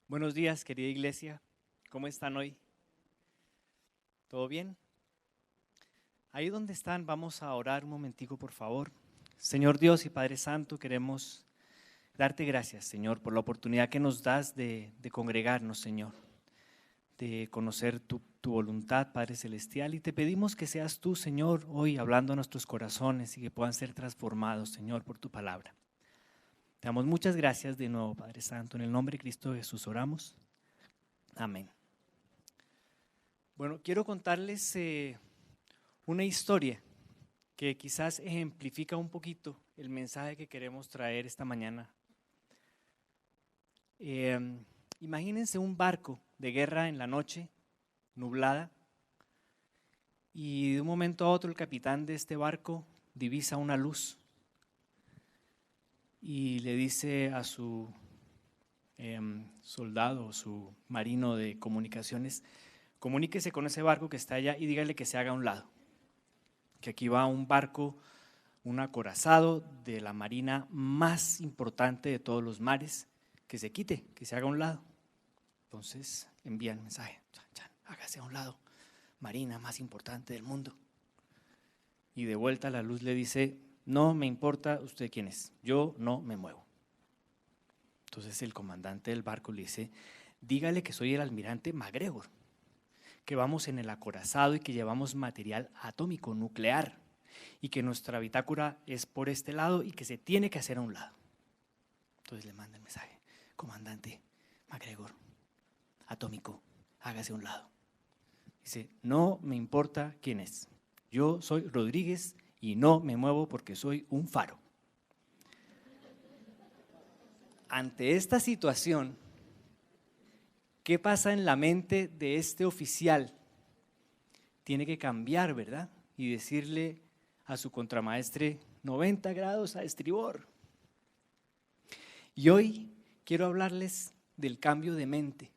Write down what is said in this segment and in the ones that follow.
Buenos días, querida iglesia. ¿Cómo están hoy? ¿Todo bien? Ahí donde están, vamos a orar un momentico, por favor. Señor Dios y Padre Santo, queremos darte gracias, Señor, por la oportunidad que nos das de congregarnos, Señor, de conocer tu voluntad, Padre Celestial, y te pedimos que seas tú, Señor, hoy hablando a nuestros corazones y que puedan ser transformados, Señor, por tu palabra. Te damos muchas gracias de nuevo, Padre Santo. En el nombre de Cristo Jesús oramos. Amén. Bueno, quiero contarles una historia que quizás ejemplifica un poquito el mensaje que queremos traer esta mañana. Imagínense un barco de guerra en la noche, nublada, y de un momento a otro el capitán de este barco divisa una luz y le dice a su soldado, su marino de comunicaciones: comuníquese con ese barco que está allá y dígale que se haga a un lado, que aquí va un barco, un acorazado de la marina más importante de todos los mares, que se quite, que se haga a un lado. Entonces envían mensaje: chan, chan, hágase a un lado, marina más importante del mundo. Y de vuelta la luz le dice: no me importa usted quién es, yo no me muevo. Entonces el comandante del barco le dice: dígale que soy el almirante MacGregor, que vamos en el acorazado y que llevamos material atómico, nuclear, y que nuestra bitácora es por este lado y que se tiene que hacer a un lado. Entonces le manda el mensaje: comandante MacGregor, atómico, hágase a un lado. Dice: no me importa quién es, yo soy Rodríguez y no me muevo porque soy un faro. Ante esta situación, ¿qué pasa en la mente de este oficial? Tiene que cambiar, ¿verdad? Y decirle a su contramaestre: 90 grados a estribor. Y hoy quiero hablarles del cambio de mente,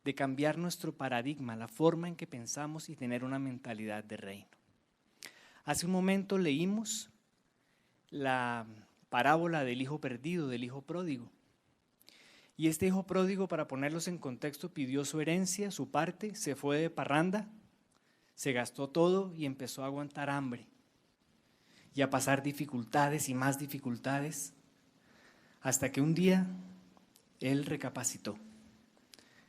de cambiar nuestro paradigma, la forma en que pensamos y tener una mentalidad de reino. Hace un momento leímos la parábola del hijo perdido, del hijo pródigo. Y este hijo pródigo, para ponerlos en contexto, pidió su herencia, su parte, se fue de parranda, se gastó todo y empezó a aguantar hambre y a pasar dificultades y más dificultades, hasta que un día él recapacitó.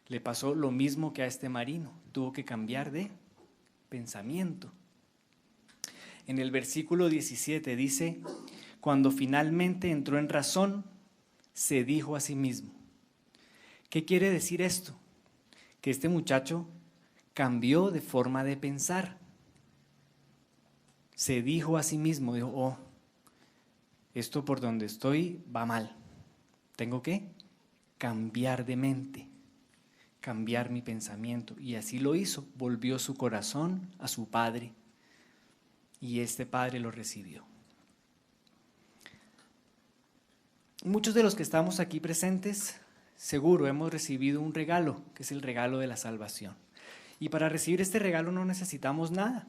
Le pasó lo mismo que a este marino, tuvo que cambiar de pensamiento. En el versículo 17 dice: cuando finalmente entró en razón, se dijo a sí mismo. ¿Qué quiere decir esto? Que este muchacho cambió de forma de pensar. Se dijo a sí mismo, dijo: oh, esto por donde estoy va mal. Tengo que cambiar de mente, cambiar mi pensamiento. Y así lo hizo, volvió su corazón a su padre y este padre lo recibió. Muchos de los que estamos aquí presentes seguro hemos recibido un regalo, que es el regalo de la salvación. Y para recibir este regalo no necesitamos nada,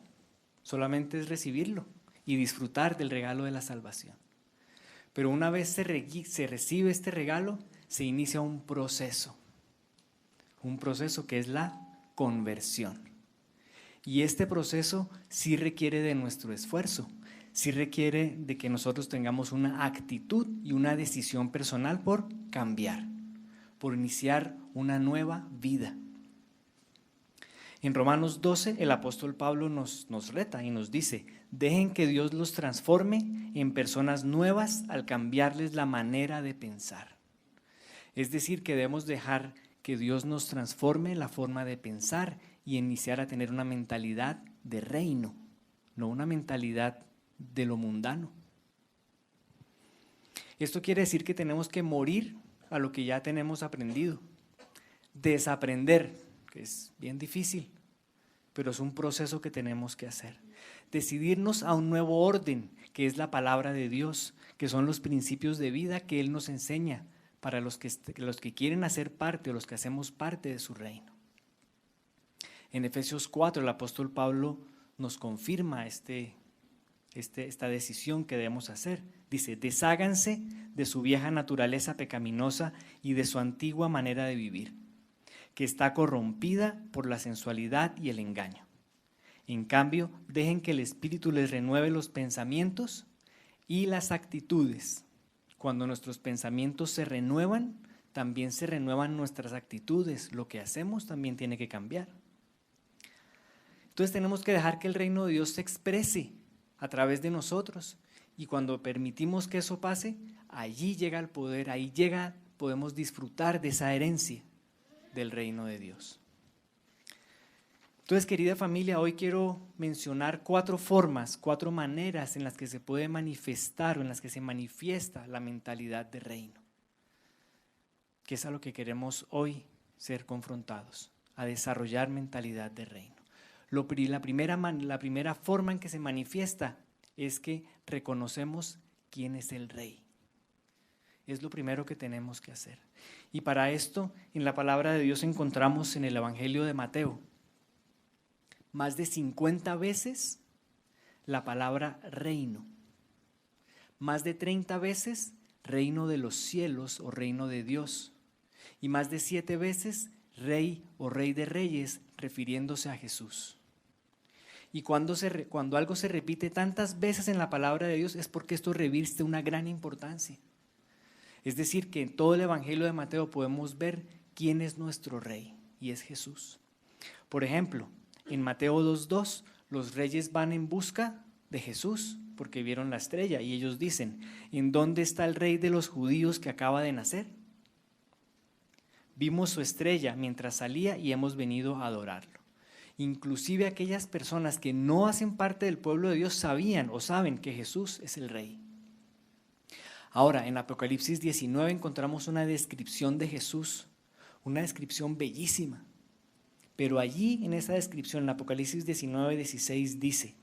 solamente es recibirlo y disfrutar del regalo de la salvación. Pero una vez se recibe este regalo, se inicia un proceso que es la conversión. Y este proceso sí requiere de nuestro esfuerzo, sí requiere de que nosotros tengamos una actitud y una decisión personal por cambiar, por iniciar una nueva vida. En Romanos 12, el apóstol Pablo nos reta y nos dice: dejen que Dios los transforme en personas nuevas al cambiarles la manera de pensar. Es decir, que debemos dejar que Dios nos transforme la forma de pensar y iniciar a tener una mentalidad de reino, no una mentalidad de lo mundano. Esto quiere decir que tenemos que morir a lo que ya tenemos aprendido, desaprender, que es bien difícil, pero es un proceso que tenemos que hacer. Decidirnos a un nuevo orden, que es la palabra de Dios, que son los principios de vida que Él nos enseña para los que quieren hacer parte o los que hacemos parte de su reino. En Efesios 4, el apóstol Pablo nos confirma esta decisión que debemos hacer. Dice, desháganse de su vieja naturaleza pecaminosa y de su antigua manera de vivir, que está corrompida por la sensualidad y el engaño. En cambio, dejen que el Espíritu les renueve los pensamientos y las actitudes. Cuando nuestros pensamientos se renuevan, también se renuevan nuestras actitudes. Lo que hacemos también tiene que cambiar. Entonces tenemos que dejar que el reino de Dios se exprese a través de nosotros. Y cuando permitimos que eso pase, allí llega el poder, podemos disfrutar de esa herencia del reino de Dios. Entonces, querida familia, hoy quiero mencionar 4 formas, 4 maneras en las que se puede manifestar o en las que se manifiesta la mentalidad de reino, que es a lo que queremos hoy ser confrontados, a desarrollar mentalidad de reino. La primera forma en que se manifiesta es que reconocemos quién es el rey. Es lo primero que tenemos que hacer. Y para esto, en la palabra de Dios encontramos en el Evangelio de Mateo más de 50 veces la palabra reino, más de 30 veces reino de los cielos o reino de Dios, y más de 7 veces rey o rey de reyes, refiriéndose a Jesús. Y cuando algo se repite tantas veces en la palabra de Dios es porque esto reviste una gran importancia. Es decir, que en todo el Evangelio de Mateo podemos ver quién es nuestro rey, y es Jesús. Por ejemplo, en Mateo 2:2, los reyes van en busca de Jesús porque vieron la estrella y ellos dicen, ¿en dónde está el rey de los judíos que acaba de nacer? Vimos su estrella mientras salía y hemos venido a adorarlo. Inclusive aquellas personas que no hacen parte del pueblo de Dios sabían o saben que Jesús es el rey. Ahora, en Apocalipsis 19 encontramos una descripción de Jesús, una descripción bellísima. Pero allí, en esa descripción, en Apocalipsis 19:16 dice,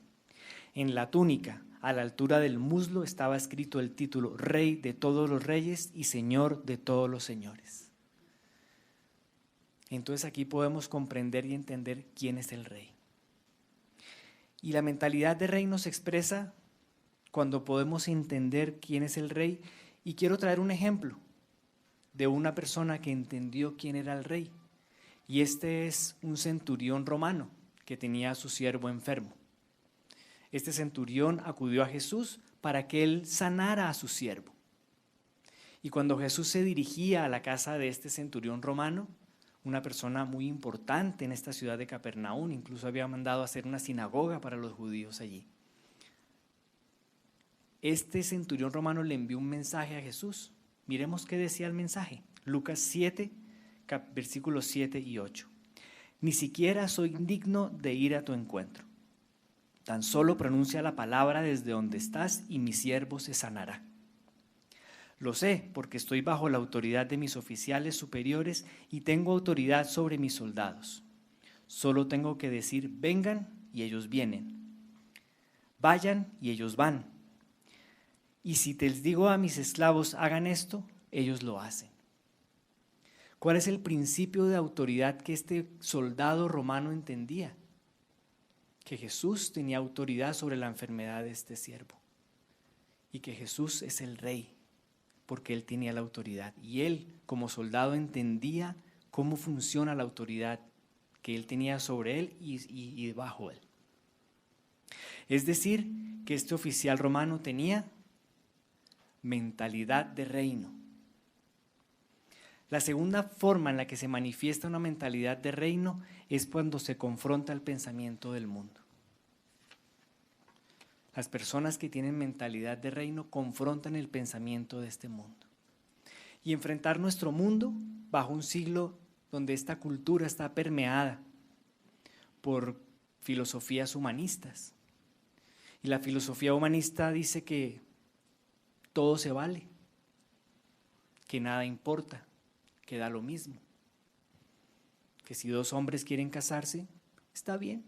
en la túnica, a la altura del muslo, estaba escrito el título, Rey de todos los reyes y Señor de todos los señores. Entonces aquí podemos comprender y entender quién es el rey. Y la mentalidad de reino se expresa cuando podemos entender quién es el rey. Y quiero traer un ejemplo de una persona que entendió quién era el rey. Y este es un centurión romano que tenía a su siervo enfermo. Este centurión acudió a Jesús para que él sanara a su siervo. Y cuando Jesús se dirigía a la casa de este centurión romano, una persona muy importante en esta ciudad de Capernaum, incluso había mandado a hacer una sinagoga para los judíos allí. Este centurión romano le envió un mensaje a Jesús. Miremos qué decía el mensaje. Lucas 7, versículos 7 y 8. Ni siquiera soy digno de ir a tu encuentro. Tan solo pronuncia la palabra desde donde estás y mi siervo se sanará. Lo sé porque estoy bajo la autoridad de mis oficiales superiores y tengo autoridad sobre mis soldados. Solo tengo que decir, vengan y ellos vienen. Vayan y ellos van. Y si te les digo a mis esclavos, hagan esto, ellos lo hacen. ¿Cuál es el principio de autoridad que este soldado romano entendía? Que Jesús tenía autoridad sobre la enfermedad de este siervo y que Jesús es el rey porque él tenía la autoridad y él como soldado entendía cómo funciona la autoridad que él tenía sobre él y bajo él. Es decir, que este oficial romano tenía mentalidad de reino. La segunda forma en la que se manifiesta una mentalidad de reino es cuando se confronta el pensamiento del mundo. Las personas que tienen mentalidad de reino confrontan el pensamiento de este mundo. Y enfrentar nuestro mundo bajo un siglo donde esta cultura está permeada por filosofías humanistas. Y la filosofía humanista dice que todo se vale, que nada importa, que da lo mismo, que si 2 hombres quieren casarse, está bien,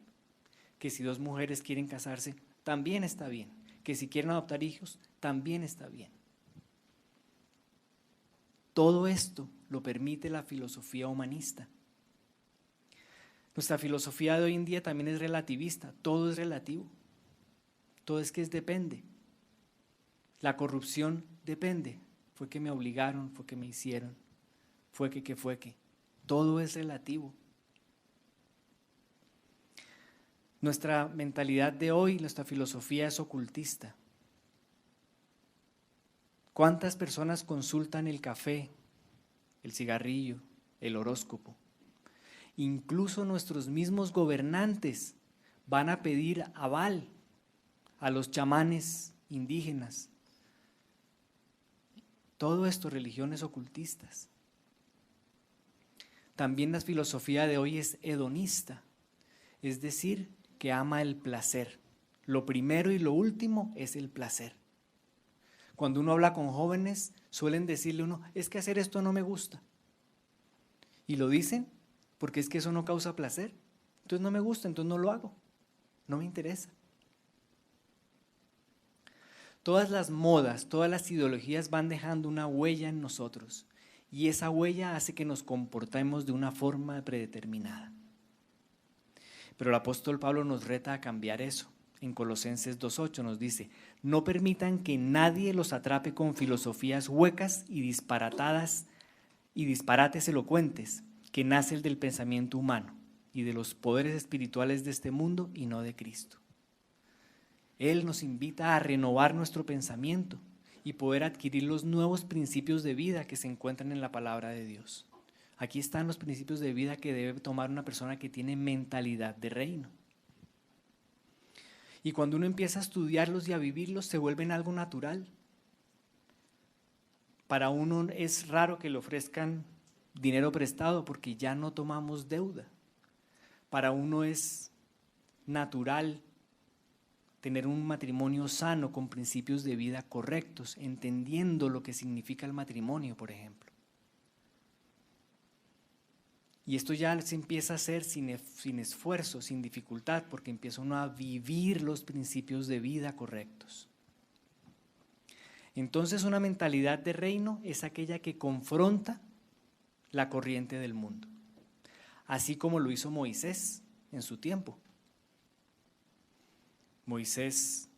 que si 2 mujeres quieren casarse, también está bien, que si quieren adoptar hijos, también está bien. Todo esto lo permite la filosofía humanista. Nuestra filosofía de hoy en día también es relativista, todo es relativo, todo es que depende. La corrupción depende. Fue que me obligaron, fue que me hicieron, fue que. Todo es relativo. Nuestra mentalidad de hoy, nuestra filosofía es ocultista. ¿Cuántas personas consultan el café, el cigarrillo, el horóscopo? Incluso nuestros mismos gobernantes van a pedir aval a los chamanes indígenas. Todo esto, religiones ocultistas. También la filosofía de hoy es hedonista, es decir, que ama el placer. Lo primero y lo último es el placer. Cuando uno habla con jóvenes, suelen decirle a uno, es que hacer esto no me gusta. Y lo dicen porque es que eso no causa placer. Entonces no me gusta, entonces no lo hago. No me interesa. Todas las modas, todas las ideologías van dejando una huella en nosotros. Y esa huella hace que nos comportemos de una forma predeterminada. Pero el apóstol Pablo nos reta a cambiar eso. En Colosenses 2:8 nos dice, no permitan que nadie los atrape con filosofías huecas y disparatadas y disparates elocuentes, que nacen del pensamiento humano y de los poderes espirituales de este mundo y no de Cristo. Él nos invita a renovar nuestro pensamiento y poder adquirir los nuevos principios de vida que se encuentran en la palabra de Dios. Aquí están los principios de vida que debe tomar una persona que tiene mentalidad de reino. Y cuando uno empieza a estudiarlos y a vivirlos, se vuelven algo natural. Para uno es raro que le ofrezcan dinero prestado porque ya no tomamos deuda. Para uno es natural tener un matrimonio sano con principios de vida correctos, entendiendo lo que significa el matrimonio, por ejemplo. Y esto ya se empieza a hacer sin esfuerzo, sin dificultad, porque empieza uno a vivir los principios de vida correctos. Entonces, una mentalidad de reino es aquella que confronta la corriente del mundo, así como lo hizo Moisés en su tiempo. Moisés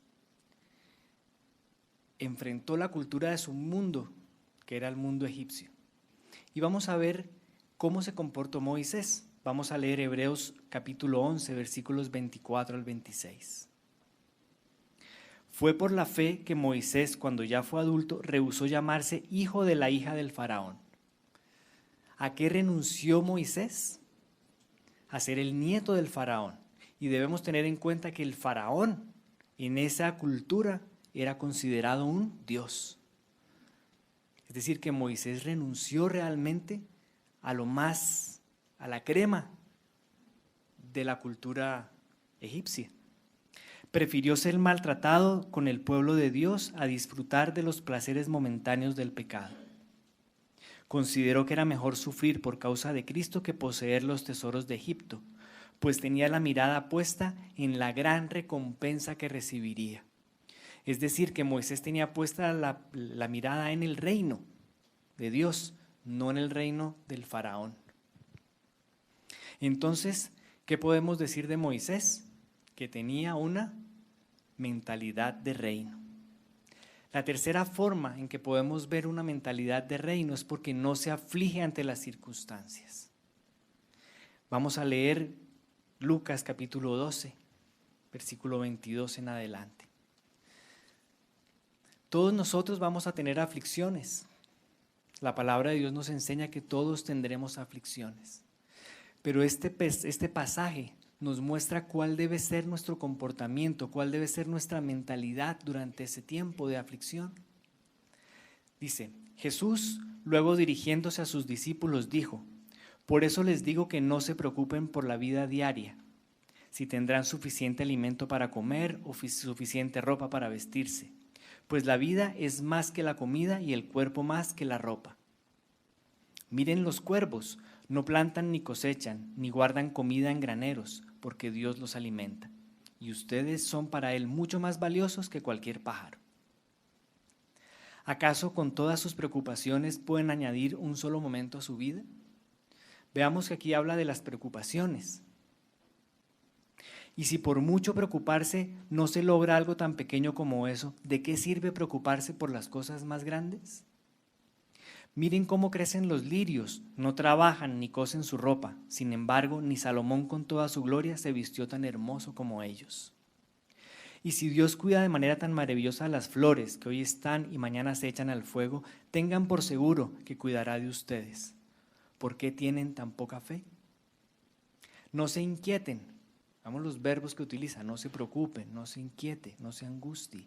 enfrentó la cultura de su mundo, que era el mundo egipcio. Y vamos a ver cómo se comportó Moisés. Vamos a leer Hebreos capítulo 11, versículos 24 al 26. Fue por la fe que Moisés, cuando ya fue adulto, rehusó llamarse hijo de la hija del faraón. ¿A qué renunció Moisés? A ser el nieto del faraón. Y debemos tener en cuenta que el faraón en esa cultura era considerado un dios. Es decir, que Moisés renunció realmente a la crema de la cultura egipcia. Prefirió ser maltratado con el pueblo de Dios a disfrutar de los placeres momentáneos del pecado. Consideró que era mejor sufrir por causa de Cristo que poseer los tesoros de Egipto, pues tenía la mirada puesta en la gran recompensa que recibiría. Es decir, que Moisés tenía puesta la mirada en el reino de Dios, no en el reino del faraón. Entonces, ¿qué podemos decir de Moisés? Que tenía una mentalidad de reino. La tercera forma en que podemos ver una mentalidad de reino es porque no se aflige ante las circunstancias. Vamos a leer Lucas capítulo 12, versículo 22 en adelante. Todos nosotros vamos a tener aflicciones. La palabra de Dios nos enseña que todos tendremos aflicciones. Pero este pasaje nos muestra cuál debe ser nuestro comportamiento, cuál debe ser nuestra mentalidad durante ese tiempo de aflicción. Dice, Jesús, luego dirigiéndose a sus discípulos, dijo, por eso les digo que no se preocupen por la vida diaria, si tendrán suficiente alimento para comer o suficiente ropa para vestirse, pues la vida es más que la comida y el cuerpo más que la ropa. Miren los cuervos, no plantan ni cosechan, ni guardan comida en graneros, porque Dios los alimenta. Y ustedes son para Él mucho más valiosos que cualquier pájaro. ¿Acaso con todas sus preocupaciones pueden añadir un solo momento a su vida? Veamos que aquí habla de las preocupaciones. Y si por mucho preocuparse no se logra algo tan pequeño como eso, ¿de qué sirve preocuparse por las cosas más grandes? Miren cómo crecen los lirios, no trabajan ni cosen su ropa. Sin embargo, ni Salomón con toda su gloria se vistió tan hermoso como ellos. Y si Dios cuida de manera tan maravillosa las flores que hoy están y mañana se echan al fuego, tengan por seguro que cuidará de ustedes. ¿Por qué tienen tan poca fe? No se inquieten. Vamos los verbos que utiliza: no se preocupen, no se inquiete, no se angustie.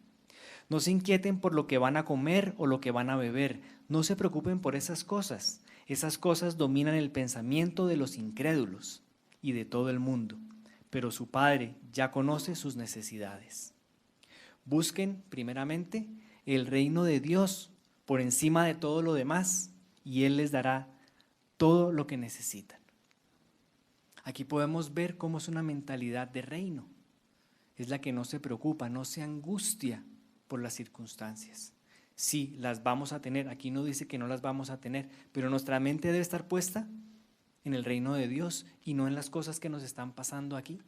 No se inquieten por lo que van a comer o lo que van a beber. No se preocupen por esas cosas. Esas cosas dominan el pensamiento de los incrédulos y de todo el mundo. Pero su Padre ya conoce sus necesidades. Busquen primeramente el reino de Dios por encima de todo lo demás y Él les dará todo lo que necesitan. Aquí podemos ver cómo es una mentalidad de reino. Es la que no se preocupa, no se angustia por las circunstancias. Sí, las vamos a tener. Aquí no dice que no las vamos a tener, pero nuestra mente debe estar puesta en el reino de Dios y no en las cosas que nos están pasando aquí.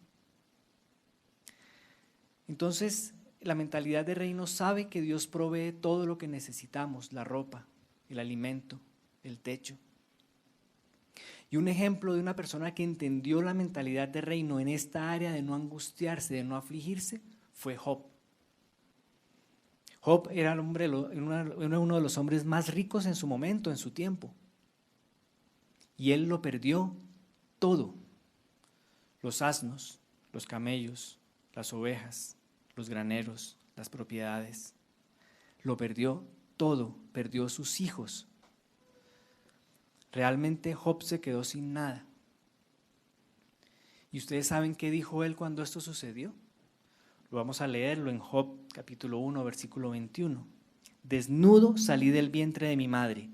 Entonces, la mentalidad de reino sabe que Dios provee todo lo que necesitamos: la ropa, el alimento, el techo. Y un ejemplo de una persona que entendió la mentalidad de reino en esta área de no angustiarse, de no afligirse, fue Job. Job era uno de los hombres más ricos en su momento, en su tiempo. Y él lo perdió todo: los asnos, los camellos, las ovejas, los graneros, las propiedades. Lo perdió todo, perdió sus hijos. Realmente Job se quedó sin nada. ¿Y ustedes saben qué dijo él cuando esto sucedió? Lo vamos a leerlo en Job capítulo 1, versículo 21. Desnudo salí del vientre de mi madre,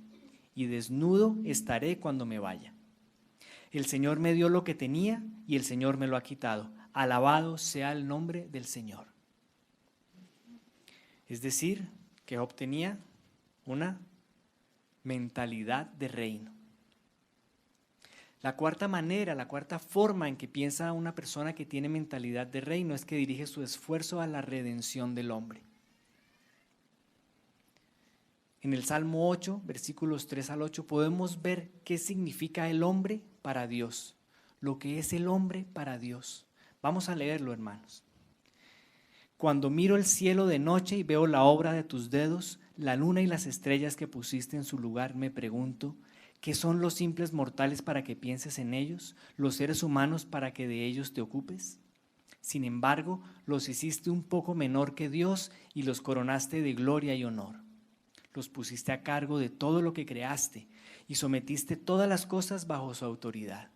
y desnudo estaré cuando me vaya. El Señor me dio lo que tenía, y el Señor me lo ha quitado. Alabado sea el nombre del Señor. Es decir, que Job tenía una mentalidad de reino. La cuarta forma en que piensa una persona que tiene mentalidad de reino es que dirige su esfuerzo a la redención del hombre. En el Salmo 8, versículos 3 al 8, podemos ver qué significa el hombre para Dios, lo que es el hombre para Dios. Vamos a leerlo, hermanos. Cuando miro el cielo de noche y veo la obra de tus dedos, la luna y las estrellas que pusiste en su lugar, me pregunto: ¿qué son los simples mortales para que pienses en ellos? ¿Los seres humanos para que de ellos te ocupes? Sin embargo, los hiciste un poco menor que Dios y los coronaste de gloria y honor. Los pusiste a cargo de todo lo que creaste y sometiste todas las cosas bajo su autoridad.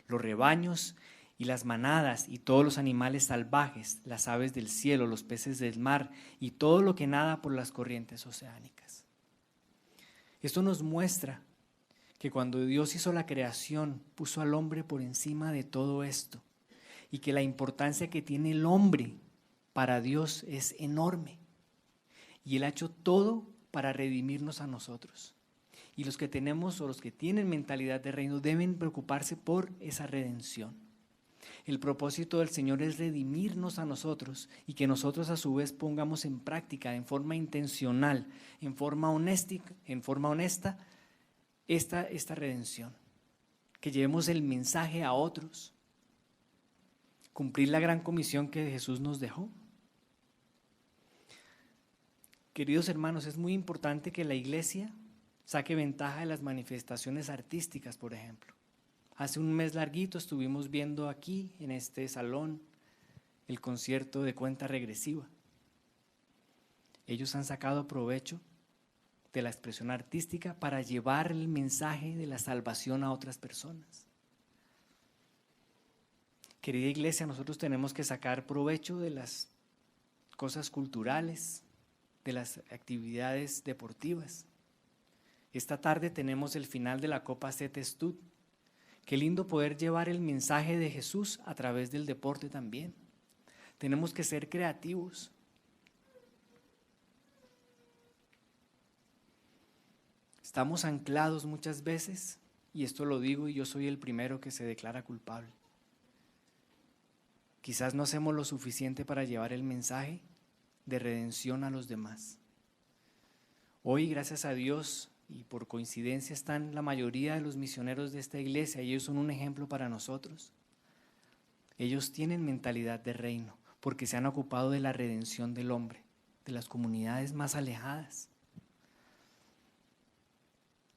Los rebaños y las manadas y todos los animales salvajes, las aves del cielo, los peces del mar y todo lo que nada por las corrientes oceánicas. Esto nos muestra que cuando Dios hizo la creación, puso al hombre por encima de todo esto y que la importancia que tiene el hombre para Dios es enorme. Y Él ha hecho todo para redimirnos a nosotros. Y los que tenemos o los que tienen mentalidad de reino deben preocuparse por esa redención. El propósito del Señor es redimirnos a nosotros y que nosotros a su vez pongamos en práctica, en forma intencional, en forma honesta, esta redención. Que llevemos el mensaje a otros. Cumplir la gran comisión que Jesús nos dejó. Queridos hermanos, es muy importante que la iglesia saque ventaja de las manifestaciones artísticas, por ejemplo. Hace un mes larguito estuvimos viendo aquí, en este salón, el concierto de Cuenta Regresiva. Ellos han sacado provecho de la expresión artística para llevar el mensaje de la salvación a otras personas. Querida iglesia, nosotros tenemos que sacar provecho de las cosas culturales, de las actividades deportivas. Esta tarde tenemos el final de la Copa Sete Stud. Qué lindo poder llevar el mensaje de Jesús a través del deporte también. Tenemos que ser creativos. Estamos anclados muchas veces, y esto lo digo y yo soy el primero que se declara culpable, quizás no hacemos lo suficiente para llevar el mensaje de redención a los demás. Hoy, gracias a Dios, y por coincidencia están la mayoría de los misioneros de esta iglesia, y ellos son un ejemplo para nosotros. Ellos tienen mentalidad de reino, porque se han ocupado de la redención del hombre, de las comunidades más alejadas.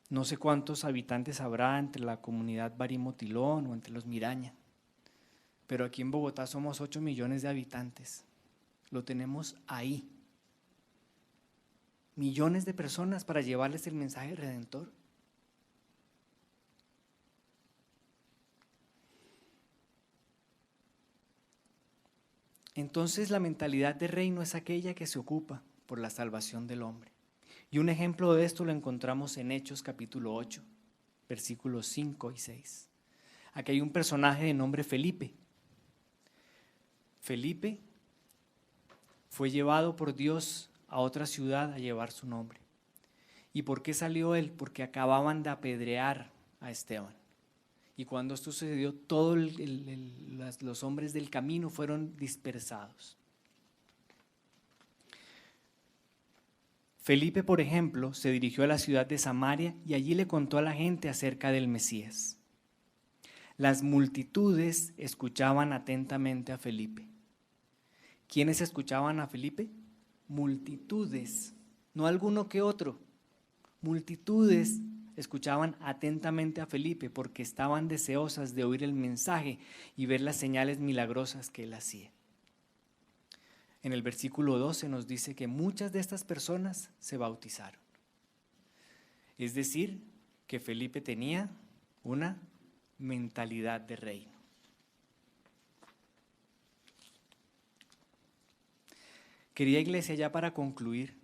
No sé cuántos habitantes habrá entre la comunidad Barimotilón o entre los Miraña, pero aquí en Bogotá somos 8 millones de habitantes. Lo tenemos ahí. Millones de personas para llevarles el mensaje redentor. Entonces la mentalidad de reino es aquella que se ocupa por la salvación del hombre. Y un ejemplo de esto lo encontramos en Hechos capítulo 8, versículos 5 y 6. Aquí hay un personaje de nombre Felipe. Felipe fue llevado por Dios a otra ciudad a llevar su nombre. ¿Y por qué salió él? Porque acababan de apedrear a Esteban. Y cuando esto sucedió, todos los hombres del camino fueron dispersados. Felipe, por ejemplo, se dirigió a la ciudad de Samaria y allí le contó a la gente acerca del Mesías. Las multitudes escuchaban atentamente a Felipe. ¿Quiénes escuchaban a Felipe? Multitudes, no alguno que otro. Multitudes escuchaban atentamente a Felipe porque estaban deseosas de oír el mensaje y ver las señales milagrosas que él hacía. En el versículo 12 nos dice que muchas de estas personas se bautizaron. Es decir, que Felipe tenía una mentalidad de reino. Querida iglesia, ya para concluir,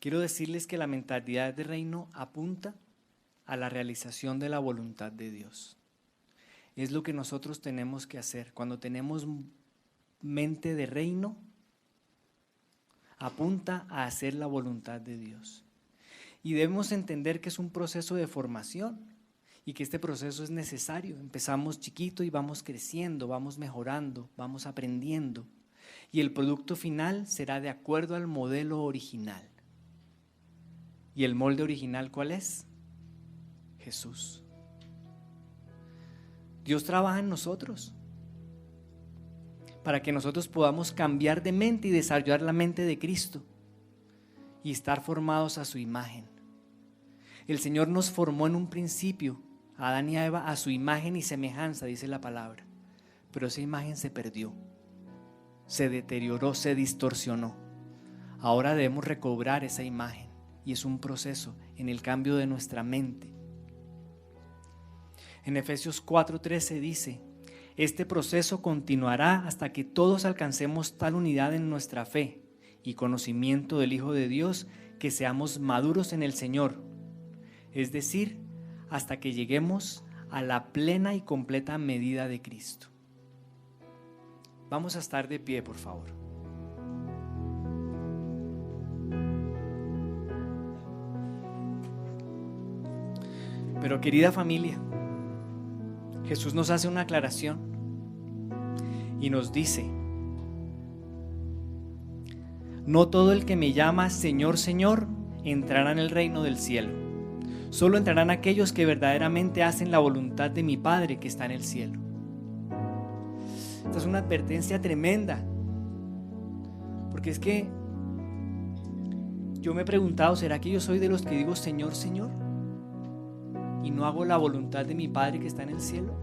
quiero decirles que la mentalidad de reino apunta a la realización de la voluntad de Dios. Es lo que nosotros tenemos que hacer. Cuando tenemos mente de reino, apunta a hacer la voluntad de Dios. Y debemos entender que es un proceso de formación y que este proceso es necesario. Empezamos chiquito y vamos creciendo, vamos mejorando, vamos aprendiendo. Y el producto final será de acuerdo al modelo original. ¿Y el molde original cuál es? Jesús. Dios trabaja en nosotros para que nosotros podamos cambiar de mente y desarrollar la mente de Cristo y estar formados a su imagen. El Señor nos formó en un principio, a Adán y a Eva, a su imagen y semejanza, dice la palabra, pero esa imagen se perdió, se deterioró, se distorsionó. Ahora debemos recobrar esa imagen y es un proceso en el cambio de nuestra mente. En Efesios 4:13 dice: este proceso continuará hasta que todos alcancemos tal unidad en nuestra fe y conocimiento del Hijo de Dios que seamos maduros en el Señor, es decir, hasta que lleguemos a la plena y completa medida de Cristo. Vamos a estar de pie, por favor. Pero querida familia, Jesús nos hace una aclaración y nos dice: no todo el que me llama Señor, Señor, entrará en el reino del cielo. Solo entrarán aquellos que verdaderamente hacen la voluntad de mi Padre que está en el cielo. Esta es una advertencia tremenda, porque es que yo me he preguntado, ¿será que yo soy de los que digo Señor, Señor? Y no hago la voluntad de mi Padre que está en el cielo.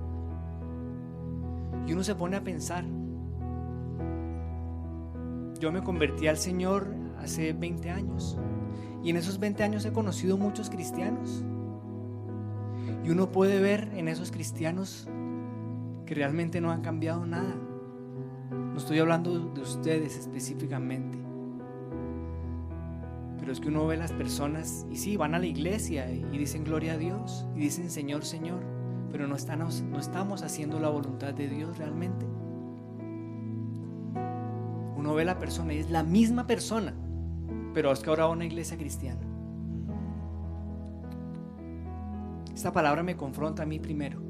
Y uno se pone a pensar. Yo me convertí al Señor hace 20 años y en esos 20 años he conocido muchos cristianos y uno puede ver en esos cristianos que realmente no han cambiado nada. No estoy hablando de ustedes específicamente, pero es que uno ve las personas y sí, van a la iglesia y dicen gloria a Dios y dicen Señor, Señor, pero no estamos haciendo la voluntad de Dios realmente. Uno ve la persona y es la misma persona, pero es que ahora va a una iglesia cristiana. Esta palabra me confronta a mí primero.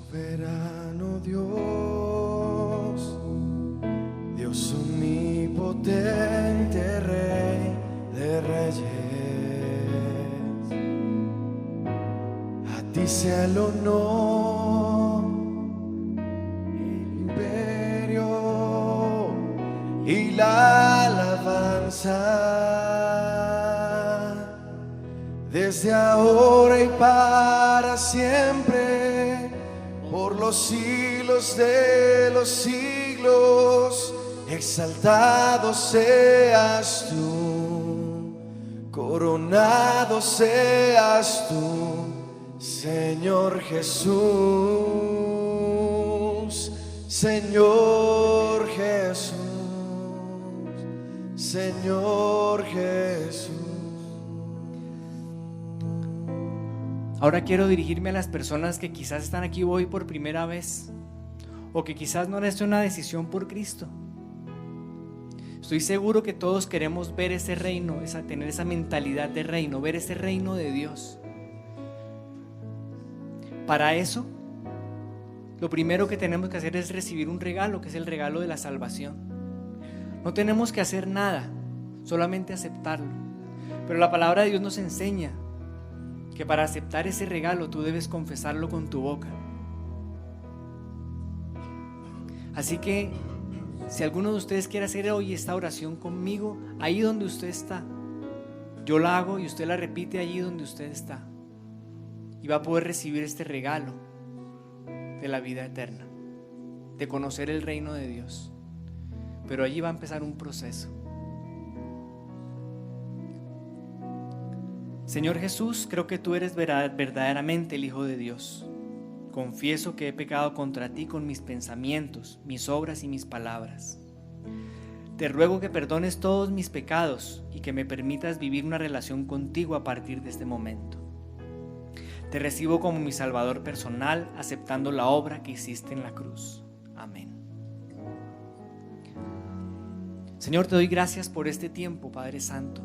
Soberano Dios, Dios omnipotente, Rey de reyes, a ti sea el honor, el imperio y la alabanza, desde ahora y para siempre, por los siglos de los siglos. Exaltado seas tú, coronado seas tú, Señor Jesús, Señor Jesús, Señor Jesús. Ahora quiero dirigirme a las personas que quizás están aquí hoy por primera vez o que quizás no han hecho una decisión por Cristo. Estoy seguro que todos queremos ver ese reino, tener esa mentalidad de reino, ver ese reino de Dios. Para eso, lo primero que tenemos que hacer es recibir un regalo, que es el regalo de la salvación. No tenemos que hacer nada, solamente aceptarlo. Pero la palabra de Dios nos enseña que para aceptar ese regalo tú debes confesarlo con tu boca. Así que si alguno de ustedes quiere hacer hoy esta oración conmigo, ahí donde usted está, yo la hago y usted la repite allí donde usted está, y va a poder recibir este regalo de la vida eterna, de conocer el reino de Dios. Pero allí va a empezar un proceso. Señor Jesús, creo que tú eres verdaderamente el Hijo de Dios. Confieso que he pecado contra ti con mis pensamientos, mis obras y mis palabras. Te ruego que perdones todos mis pecados y que me permitas vivir una relación contigo a partir de este momento. Te recibo como mi Salvador personal, aceptando la obra que hiciste en la cruz. Amén. Señor, te doy gracias por este tiempo, Padre Santo.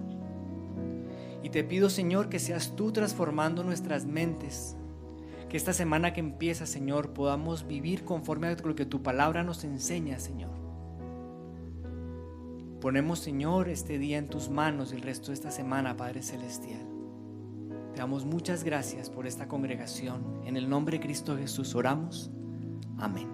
Y te pido, Señor, que seas tú transformando nuestras mentes. Que esta semana que empieza, Señor, podamos vivir conforme a lo que tu palabra nos enseña, Señor. Ponemos, Señor, este día en tus manos y el resto de esta semana, Padre Celestial. Te damos muchas gracias por esta congregación. En el nombre de Cristo Jesús oramos. Amén.